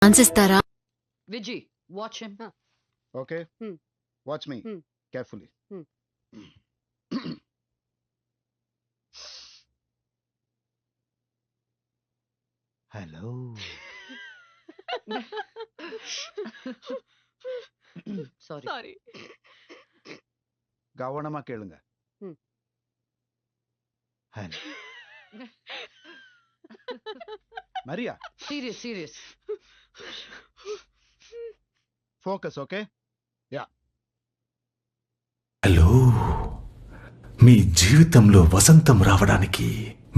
ఆన్సిస్తారా? Vijay, watch him. Okay. Watch me carefully. Hello. Sorry. கவனமா கேளுங்க. Hello. Maria. Serious. Focus, okay? Yeah. Hello, మీ జీవితంలో వసంతం రావడానికి,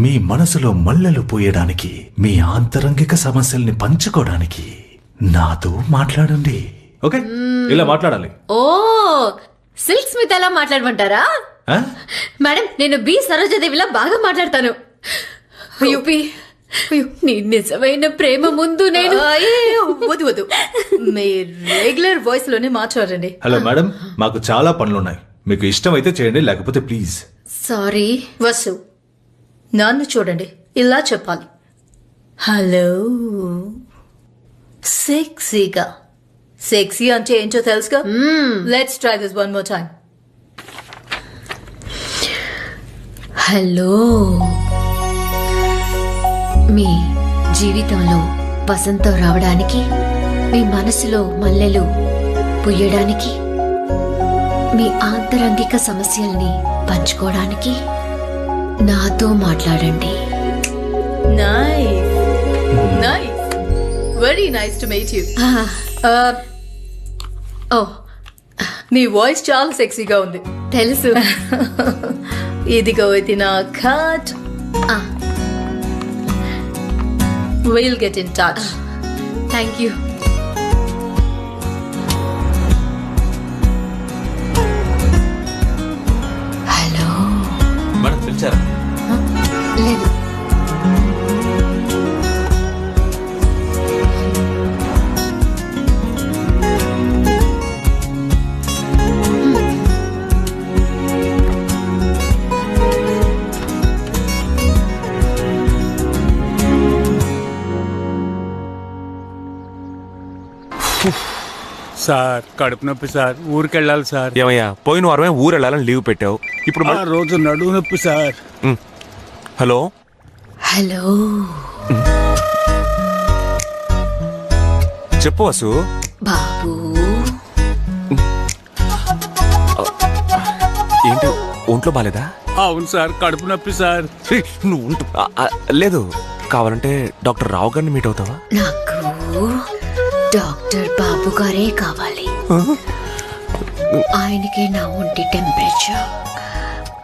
మీ మనసులో మల్లెలు పోయడానికి, మీ ఆంతరంగిక సమస్యల్ని పంచుకోవడానికి నాతో మాట్లాడండి. ఓకే, ఇలా మాట్లాడాలి. ఓ, సిల్క్ స్మిత్ ఎలా మాట్లాడమంటారా? ఆ? మేడం, నేను బి సరోజాదేవిలా బాగా మాట్లాడతాను. అయ్యో నీ నిజమైన ప్రేమ ముందు నేను వద్దు మీ రెగ్యులర్ వాయిస్ లోనే మాట్లాడండి. హలో మేడం, మాకు చాలా పనులున్నాయి. మీకు ఇష్టమైతే చేయండి, లేకపోతే ప్లీజ్. సారీ. వసు, నన్ను చూడండి, ఇలా చెప్పాలి. హలో, సెక్సీగా. సెక్సీ అంటే ఏంటో తెలుసుగా? Let's try this one more time. Hello, మీ జీవితంలో వసంతం రావడానికి, మీ మనసులో మల్లెలు పుయ్యడానికి, మీ ఆంతరంగిక సమస్యల్ని పంచుకోవడానికి నాతో మాట్లాడండి. Nice nice, very nice to meet you. ఓ, నీ వాయిస్ చాలా సెక్సీగా ఉంది. తెలుసు. ఇదిగో ఇది నా card. We'll get in touch. Thank you. Hello. Madam పిలిచారా? లేదు. సార్, కడుపు నొప్పి సార్, ఊరికెళ్ళాలి సార్. ఏమయ్యా, పోయిన వారమే ఊరు వెళ్ళాలని లీవ్ పెట్టావు, ఇప్పుడు ఆ రోజు నడుము నొప్పి సార్. Hello hello. చెప్పు వసు. బాబు, ఏంటి, ఒంట్లో బాలేదా? అవును సార్, కడుపు నొప్పి సార్. ఏయ్, నువ్వు లేదు, కావాలంటే డాక్టర్ రావు గారిని మీట్ అవుతావా? నాకు డాక్టర్ బాబు గారే కావాలి. ఆయనకి నా ఒంటి టెంపరేచర్,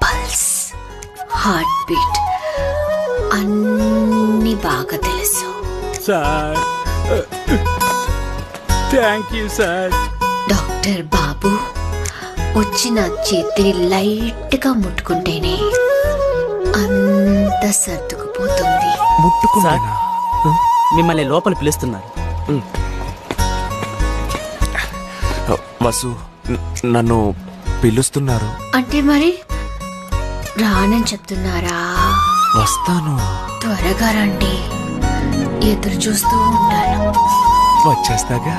పల్స్, హార్ట్ బీట్ అన్ని బాగా తెలుసు. Sir, thank you sir. Doctor బాబు వచ్చిన చేతిని లైట్ గా ముట్టుకుంటేనే అంత సర్దుకుపోతుంది. ముట్టుకున్నానా? మిమ్మల్ని లోపల పిలుస్తున్నారు. వసు, నన్ను పిలుస్తున్నారు. అంటే మరి రానని చెప్తున్నారా? వస్తాను. త్వరగా రండి, ఎదురు చూస్తూ ఉంటాను. వచ్చేస్తాగా.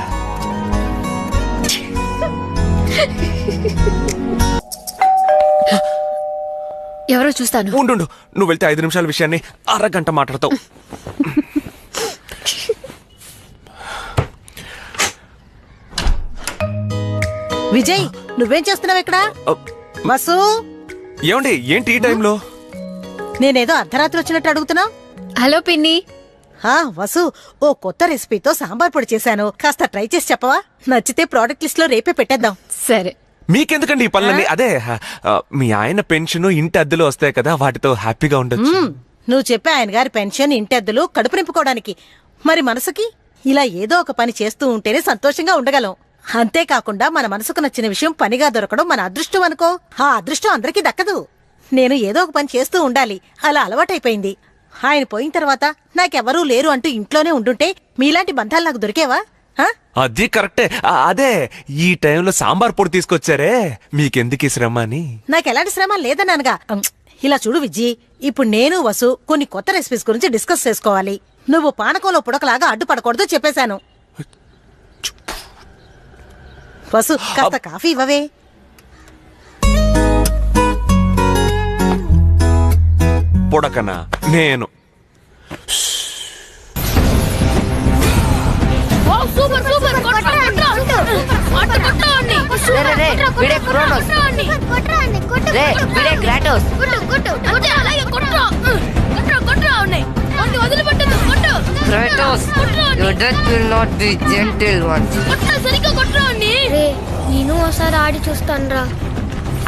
ఎవరో చూస్తాను. ఉండు, నువ్వు వెళ్తే 5 నిమిషాల విషయాన్ని అరగంట మాట్లాడతావు. విజయ్, నువ్వేం చేస్తున్నావు ఇక్కడ? వసు, ఏమండి, ఏంటి ఈ టైంలో? నేనేదో అర్ధరాత్రి వచ్చినట్టు అడుగుతున్నా. హలో పిన్ని. వసు, ఓ కొత్త రెసిపీతో సాంబార్ పొడి చేశాను, కాస్త ట్రై చేసి చెప్పవా? నచ్చితే ప్రోడక్ట్ లిస్ట్ లో రేపే పెట్టేద్దాం. సరే. మీకెందుకండి ఈ పనులన్నీ? అదే, మీ ఆయన పెన్షన్, ఇంటి అద్దెలు వస్తాయి కదా, వాటితో హ్యాపీగా ఉండొచ్చు. నువ్వు చెప్పే ఆయన గారి పెన్షన్, ఇంటెద్దులు కడుపు నింపుకోవడానికి. మరి మనసుకి ఇలా ఏదో ఒక పని చేస్తూ ఉంటేనే సంతోషంగా ఉండగలం. అంతేకాకుండా మన మనసుకు నచ్చిన విషయం పనిగా దొరకడం మన అదృష్టం అనుకో. ఆ అదృష్టం అందరికీ దక్కదు. నేను ఏదో ఒక పని చేస్తూ ఉండాలి, అలా అలవాటైపోయింది. ఆయన పోయిన తర్వాత నాకెవరూ లేరు అంటూ ఇంట్లోనే ఉండుంటే మీలాంటి బంధాలు నాకు దొరికేవా? అది కరెక్టే. అదే, ఈ టైంలో సాంబార్ పొడి తీసుకొచ్చారే, మీకెందుకు ఈ శ్రమ అని. నాకెలాంటి శ్రమ లేదన్నానుగా. ఇలా చూడు విజ్జి, ఇప్పుడు నేను వసు కొన్ని కొత్త రెసిపీస్ గురించి డిస్కస్ చేసుకోవాలి. నువ్వు పానకంలో పుడకలాగా అడ్డుపడకూడదు చెప్పేశాను. వసు కాస్త కాఫీ ఇవ్వవే. పొడకనా నేను నేను ఒకసారి ఆడి చూస్తాను రా.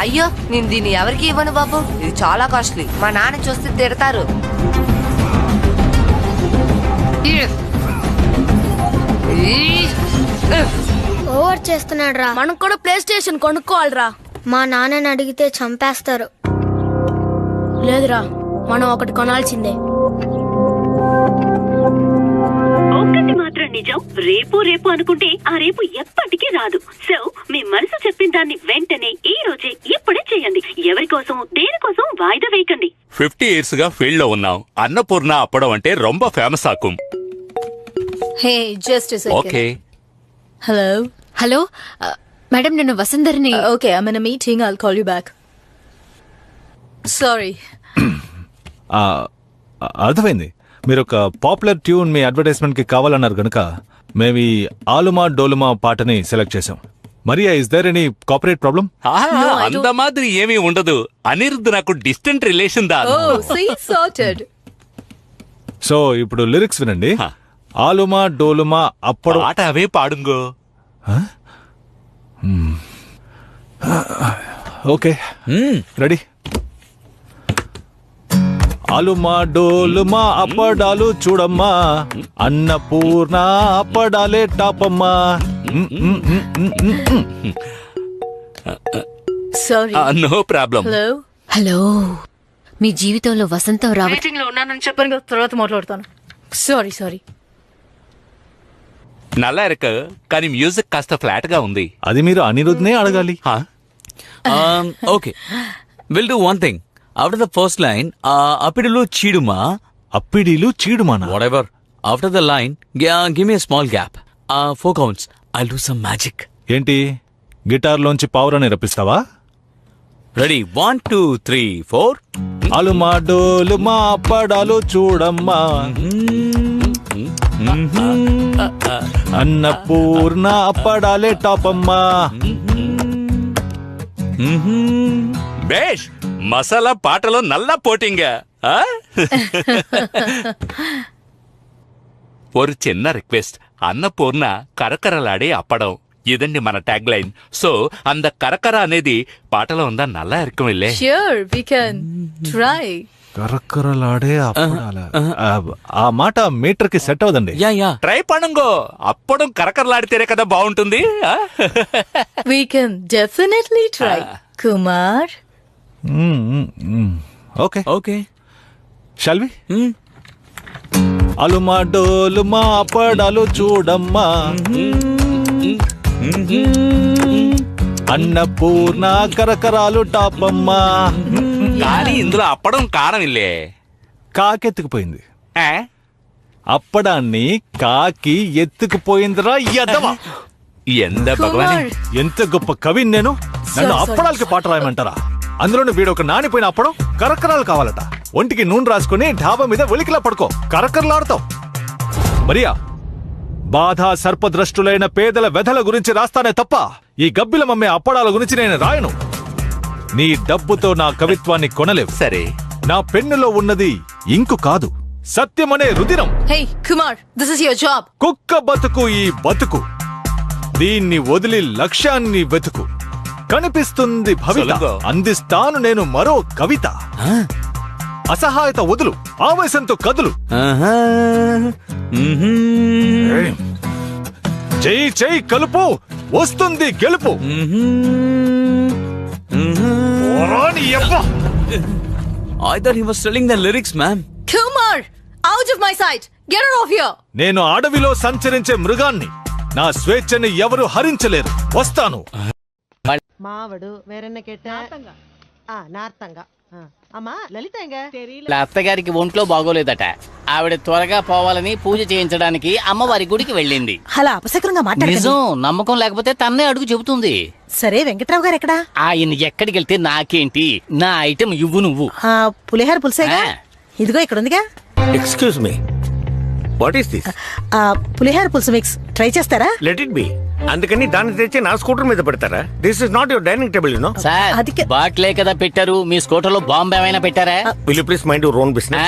అయ్యో నేను దీన్ని ఎవరికి ఇవ్వను బాబు, ఇది చాలా కాస్ట్లీ. మా నాన్న చూస్తే తిడతారు. ఓవర్ చేస్తున్నాడు రా. మనం కూడా ప్లే స్టేషన్ కొనుక్కోవాలిరా. మా నాన్నని అడిగితే చంపేస్తారు. లేదురా, మనం ఒకటి కొనాల్సిందే. ఒక్కటి మాత్రం నిజం, రేపు రేపు అనుకుంటే ఆ రేపు ఎప్పటికీ రాదు. సో మీ మనసు చెప్పిన దాన్ని వెంటనే ఈ రోజే ఇప్పుడే చేయండి. ఎవరి కోసం దేనికోసం వాయిదా వేయకండి. 50 years గా ఫీల్డ్ లో ఉన్నాం. అన్నపూర్ణ అప్పడం అంటే రొంబ ఫేమస్ ఆకుం. Hey just okay. Hello hello madam, నేను వసుంధరిని. Okay, I am in a meeting, I'll call you back. Sorry. అర్థమైంది. మీరు ఒక పాపులర్ ట్యూన్ మీ అడ్వర్టైజ్మెంట్ కి కావాలన్నారు గనుక మేము ఈ ఆలుమా డోలుమా పాటని సెలెక్ట్ చేసాం. Maria, is there any corporate problem? అంత మాదిరి ఏమీ ఉండదు. అనిరుద్ధ్ నాకు డిస్టెంట్ రిలేషన్ దా. Oh see sorted. సో ఇప్పుడు లిరిక్స్ వినండి. ఆలుమా డోలుమా అప్పుడు పాట అవే పాడుంగో. Okay, ready. ఆలుమా డోలుమా అప్పడాలు చూడమ్మా, అన్నపూర్ణ అప్పడాలే టాపమ్మా. Sorry. No problem. Hello hello, మీ జీవితంలో వసంతం రావడం. మీటింగ్ లో ఉన్నానని చెప్పాను కదా, తర్వాత మాట్లాడతాను. సారీ. నల్లా ఇరక, కానీ మ్యూజిక్ కాస్త ఫ్లాట్ గా ఉంది. అది మీరు అనిరుద్ధ్నే అడగాలి. Okay, will do one thing. After the first line అప్పిడిలో చీడుమా, అప్పిడీలు చీడుమానా? Whatever. After the line give me small gap. 4 counts. I do some magic. ఏంటి, గిటార్లోంచి పావురాన్ని రప్పిస్తావా? రెడీ, 1 2 3 4. ఆలుమా డోలుమా అప్పడాలు చూడమ్మా, అన్నపూర్ణ అప్పడాలే టాపమ్మా. బేష్, మసాలా పాటలో నల్లా పోటింగా. ஒரு చిన్న రిక్వెస్ట్. అన్నపూర్ణ కరకరలాడే అప్పడం, ఇదండి మన ట్యాగ్ లైన్. సో అంద కరకర అనేది పాటలో ఉందా? నల్లా ఇరకం ఇల్లే. Sure, we can try. కరకరలాడే అప్పడాల. ఆ మాట మీటర్ కి సెట్ అవదండి. యా. ట్రై పణంగో. అప్పడం కరకరలాడితేనే కదా బాగుంటుంది. We can definitely try. Kumar. Okay, shall we? ఆలుమా డోలుమా అప్పడాలు చూడమ్మా, అన్నపూర్ణ కరకరాలు టాపమ్మా. కానీ ఇందులో అప్పడం కారం ఇల్లే. కాకెత్తుకుపోయింది. అప్పడాన్ని కాకి ఎత్తుకుపోయిందిరా ఎదవా. ఎంత భగవాన్, ఎంత గొప్ప కవి నేను. నన్ను అప్పడాలకి పాట రాయమంటారా? అందులోని వీడొక నానిపోయిన అప్పడం కరకరాలు కావాలట. ఒంటికి నూనె రాసుకుని ఢాబా మీద ఒలికిలా పడుకో, కరకరలాడతావు. మరియా, బాధ సర్పద్రష్టులైన పేదల వెధల గురించి రాస్తానే తప్ప ఈ గబ్బిలమమ్మే అప్పడాల గురించి నేను రాయను. నీ డబ్బుతో నా కవిత్వాన్ని కొనలేవు. సరే, నా పెన్నులో ఉన్నది ఇంకు కాదు, సత్యమనే రుదిరం. Hey, Kumar, this is your job. కుక్క బతుకు ఈ బతుకు, దీన్ని వదిలి లక్ష్యాన్ని వెతుకు. కనిపిస్తుంది భవిత, సొలగో. అందిస్తాను నేను మరో కవిత. అసహాయత వదులు, ఆవేశంతో కదులు. చెయ్యి కలుపు, వస్తుంది గెలుపు. I thought he was telling the lyrics, ma'am. Kumar, out of my sight. Get her off here. నేను అడవిలో సంచరించే మృగాన్ని, నా స్వేచ్ఛని ఎవరు హరించలేరు. వస్తాను. మావడు వేరెన్న కెట్ట నార్తంగా అమ్మా లలిత అత్తగారికి ఒంట్లో బాగోలేదట. ఆవిడ త్వరగా పోవాలని పూజ చేయించడానికి అమ్మవారి గుడికి వెళ్ళింది. అలా అపశకునంగా మాట్లాడు. నిజం, నమ్మకం లేకపోతే తన్నే అడుగు చెబుతుంది. సరే వెంకట్రావు గారు ఎక్కడా? ఆయన ఎక్కడికి వెళ్తే నాకేంటి, నా ఐటెం ఇవ్వు నువ్వు. పులిహార పులుసేగా, ఇదిగో ఇక్కడ ఉందిగా. Excuse me, what is this? పులిహార పులుసు మిక్స్ ట్రై చేస్తారా? Let it be. అందుకని దాన్ని తెచ్చి నా స్కూటర్ మీద పెడతారా? This is not your dining table, you know. Sir, బాట్లే కదా పెట్టారు, మీ స్కూటర్ లో బాంబు ఏమైనా పెట్టారా? Will you please mind your own business.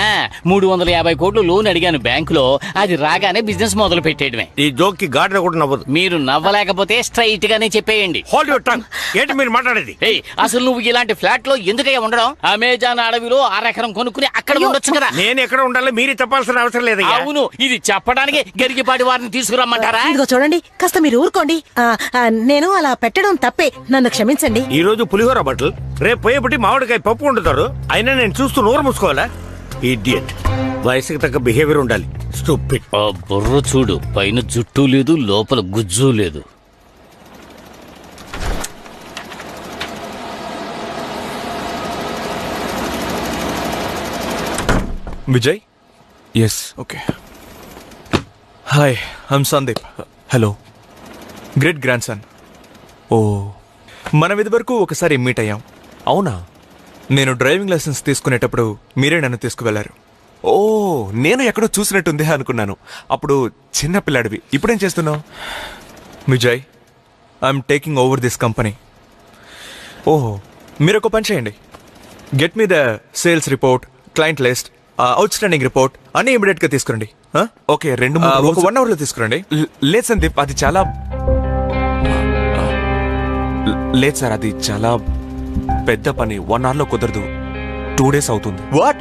350 కోట్లు లోన్ అడిగాను బ్యాంకులో, అది రాగానే బిజినెస్ మొదలు పెట్టేయడమే. ఈ జోక్ కి గాడిద కూడా నవ్వదు. మీరు నవ్వలేకపోతే స్ట్రైట్ గానే చెప్పేయండి. Hold your tongue. ఏంటి మీరు మాట్లాడేది? ఏయ్, అసలు నువ్వు ఇలాంటి ఫ్లాట్ లో ఎందుకయ్యా ఉండడం? అమెజాన్ అడవిలో 1/2 ఎకరం కొనుక్కుని అక్కడ ఉండొచ్చు కదా. నేను ఎక్కడ ఉండాలో మీరే చెప్పాల్సిన అవసరం లేదు. అవును, ఇది చెప్పడానికి గరిగిపాటి వారిని తీసుకురమ్మంటారా? ఇదిగో చూడండి, కాస్త మీరు ఊరుకోండి. నేను అలా పెట్టడం తప్పే, నన్ను క్షమించండి. ఈ రోజు పులిహోర బట్టలు, రేపు పోయేపటి మామిడికాయ పప్పు వండుతారు. అయినా నేను చూస్తూ నోరు మూసుకోవాలా? ఇడియట్. వయసుకి తగ్గ బిహేవియర్ ఉండాలి. స్టూపిడ్. బుర్ర చూడు, పైన జుట్టు లేదు, లోపల గుజ్జు లేదు. Vijay? Yes. Okay. Hi, I'm Sandeep. Hello. Great grandson. ఓ, మనం ఇదివరకు ఒకసారి మీట్ అయ్యాం. అవునా? నేను డ్రైవింగ్ లైసెన్స్ తీసుకునేటప్పుడు మీరే నన్ను తీసుకువెళ్లారు. ఓ, నేను ఎక్కడో చూసినట్టుంది అనుకున్నాను. అప్పుడు చిన్న పిల్లాడివి. ఇప్పుడేం చేస్తున్నావు? Vijay, I'm taking over this company. ఓహో. మీరు ఒక పని చేయండి. Get me the sales report, client list, out standing report అన్ని ఇమీడియట్ గా తీసుకురండి. ఓకే, 2-3 ఒక 1 hour లో తీసుకురండి. లేదు సందీప్, అది చాలా లేదు సార్, అది చాలా పెద్ద పని. 1 hour లో కుదరదు. 2 days అవుతుంది. వాట్?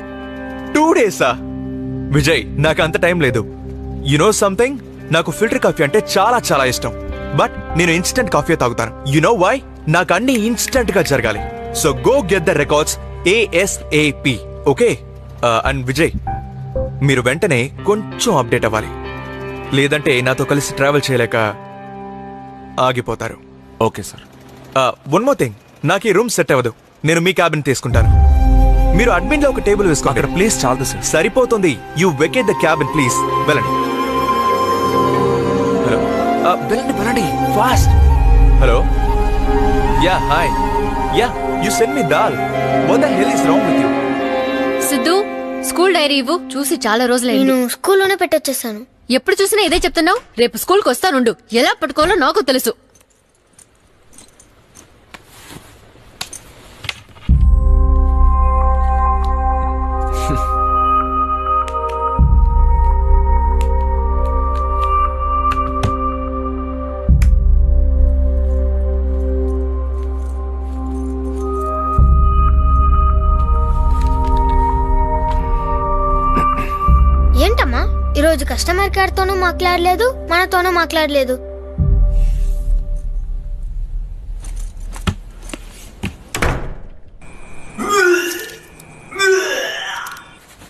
2 days? విజయ్, నాకు అంత టైం లేదు. యు నో సంథింగ్, నాకు ఫిల్టర్ కాఫీ అంటే చాలా చాలా ఇష్టం. బట్ నేను ఇన్స్టెంట్ కాఫీ తాగుతాను. You know why? నాకు అన్ని ఇన్స్టెంట్ గా జరగాలి. So go get the records ASAP. Okay? And Vijay, మీరు వెంటనే కొంచెం అప్డేట్ అవ్వాలి, లేదంటే నాతో కలిసి ట్రావెల్ చేయలేక ఆగిపోతారు. Okay sir. One more thing, నాకు ఈ రూమ్ సెట్ అవ్వదు. నేను మీ క్యాబిన్ తీసుకుంటాను. మీరు అడ్మిన్ లో ఒక టేబుల్ వేసుకో. అక్కడ ప్లేస్ చాలదు సార్. సరిపోతుంది. You vacate the cabin please. వెళ్ళండి. హలో, వెళ్ళండి వెళ్ళండి fast. Hello, yeah hi, yeah you send me dal. What the hell is wrong with you? Siddhu, school dairy ఇవ్వు. చూసి చాలా రోజులైంది. నేను స్కూల్లోనే పెట్టొచ్చేసాను. ఎప్పుడు చూసినా ఇదే చెప్తున్నావు. రేపు స్కూల్కి వస్తానుండు. ఎలా పట్టుకోవాలో నాకు తెలుసు. ఏంటమ్మా, ఈరోజు కస్టమర్ కేర్ తోనూ మాట్లాడలేదు, మనతోనూ మాట్లాడలేదు.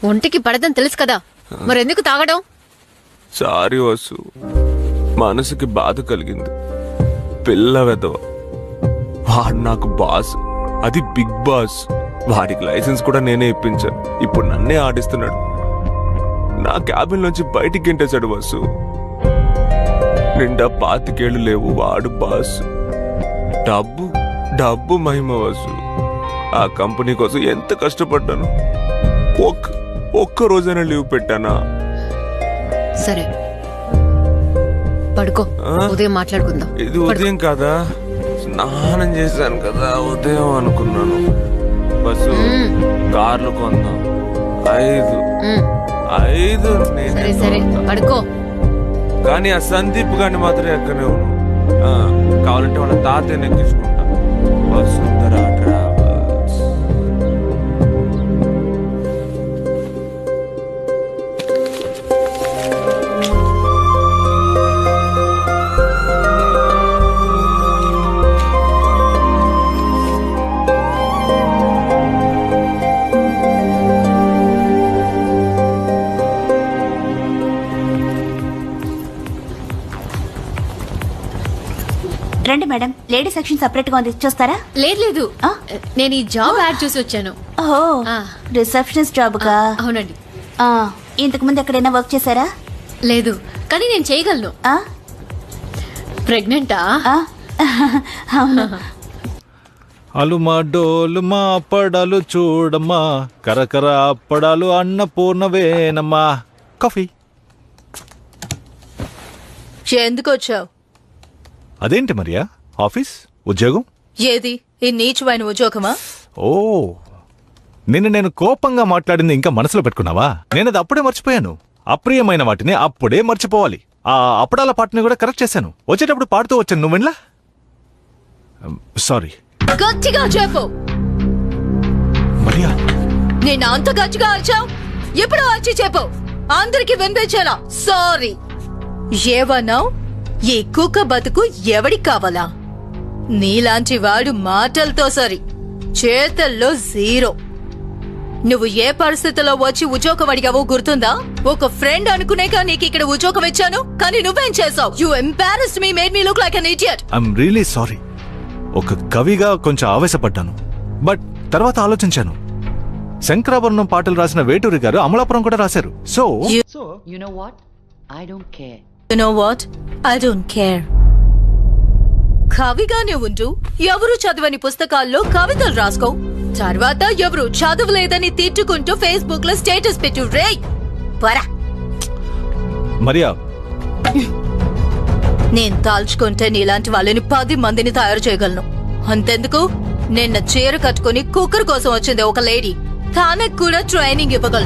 ఒంటికి పడదని తెలుసు కదా, మరెందుకు తాగడం? సారీ వసు, మనసుకి బాధ కలిగింది. పిల్ల వెదవ, వాడు నాకు బాస్, అది బిగ్ బాస్. వాడికి లైసెన్స్ కూడా నేనే ఇప్పించాను. ఇప్పుడు నన్నే ఆడిస్తున్నాడు. నా క్యాబిన్ నుంచి బయటికి గెంటేశాడు వసు. నిండా 25 ఏళ్ళు లేవు, వాడు బాస్. డబ్బు డబ్బు మహిమ వసు. ఆ కంపెనీ కోసం ఎంత కష్టపడ్డాను. ఒక్క రోజైనా లీవ్ పెట్టానా? సరే పడుకో, ఉదయం మాట్లాడుకుందాం. ఇది ఉదయం కాదా? స్నానం చేశాను కదా, ఉదయం అనుకున్నాను. బస్సు కార్లు కొందాం. 5 సరే సరే పడుకో. కానీ ఆ సందీప్ గాని మాత్రం ఎక్కనే ఉన్నాను. కావాలంటే వాళ్ళ తాతయ్యని ఎక్కించుకుంటా. వసుంధర ట్రావెల్స్. రండి మేడం, లేడీ సెక్షన్ సెపరేట్ గా ఉంది, చూస్తారా? లేదు లేదు, నేను ఈ జాబ్ యాడ్ చూసి వచ్చాను. ఓ రిసెప్షనిస్ట్ జాబ్ కా అవునండి. ఇంతకు ముందు ఎక్కడైనా వర్క్ చేశారా? లేదు, కానీ నేను చేయగలను. ప్రెగ్నెంటా? అవును. అలుమా డోలుమా అప్పడాలు చూడమ్మా, కరకర అప్పడాలు అన్నపూర్ణవేనమ్మా. కాఫీ. ఎందుకు వచ్చావు? అదేంటి మరియా, ఆఫీస్ ఉద్యోగం? ఏది ఈ నీచువైన ఉద్యోగమా? ఓ, నేను కోపంగా మాట్లాడింది ఇంకా మనసులో పెట్టుకున్నావా? నేను అది అప్పుడే మర్చిపోయాను. అప్రియమైన వాటిని అప్పుడే మర్చిపోవాలి. ఆ అప్పడాల పాటని కూడా కరెక్ట్ చేశాను. వచ్చేటప్పుడు పాడుతూ వచ్చాను, నువ్వు వినలా? సారీ. గట్టిగా చెప్పు. మరియా, నేను అంత గట్టిగా అరిచావు? ఎప్పుడు అరిచి చెప్పు, అందరికి వినిపించేలా. సారీ. ఏవన్నావు? ఈ కుక్క బతుకు ఎవడికి కావాలా? నీలాంటి వాడు మాటలతో సరి, చేతల్లో జీరో. నువ్వు ఏ పరిస్థితిలో వచ్చి ఉద్యోగం అడిగావో గుర్తుందా? ఒక ఫ్రెండ్ అనుకునేగా నీకు ఇక్కడ ఉద్యోగం ఇచ్చాను, కానీ నువ్వేం చేసావు? You embarrassed me, made me look like an idiot. I'm really sorry. ఒక కవిగా కొంచెం ఆవేశపడ్డాను, బట్ తర్వాత ఆలోచించాను. శంకరాభరణం పాటలు రాసిన వేటూరి గారు అమలాపురం కూడా రాశారు. So You know what? I don't care. You know what? I don't care. కవిగానే ఉంటూ ఎవరు చదవని పుస్తకాల్లో కవితలు రాసుకో. తర్వాత ఎవరు చదవలేదని తిట్టుకుంటూ ఫేస్బుక్ లో స్టేటస్ పెట్టు. రే పరా. మరియా, నేను తాల్చుకుంటే నీలాంటి వాళ్ళని 10 మందిని తయారు చేయగలను. అంతెందుకు, నిన్న చీర కట్టుకుని కుక్కర్ కోసం వచ్చింది ఒక లేడీ. తనకు కూడా ట్రైనింగ్ ఇవ్వగలను.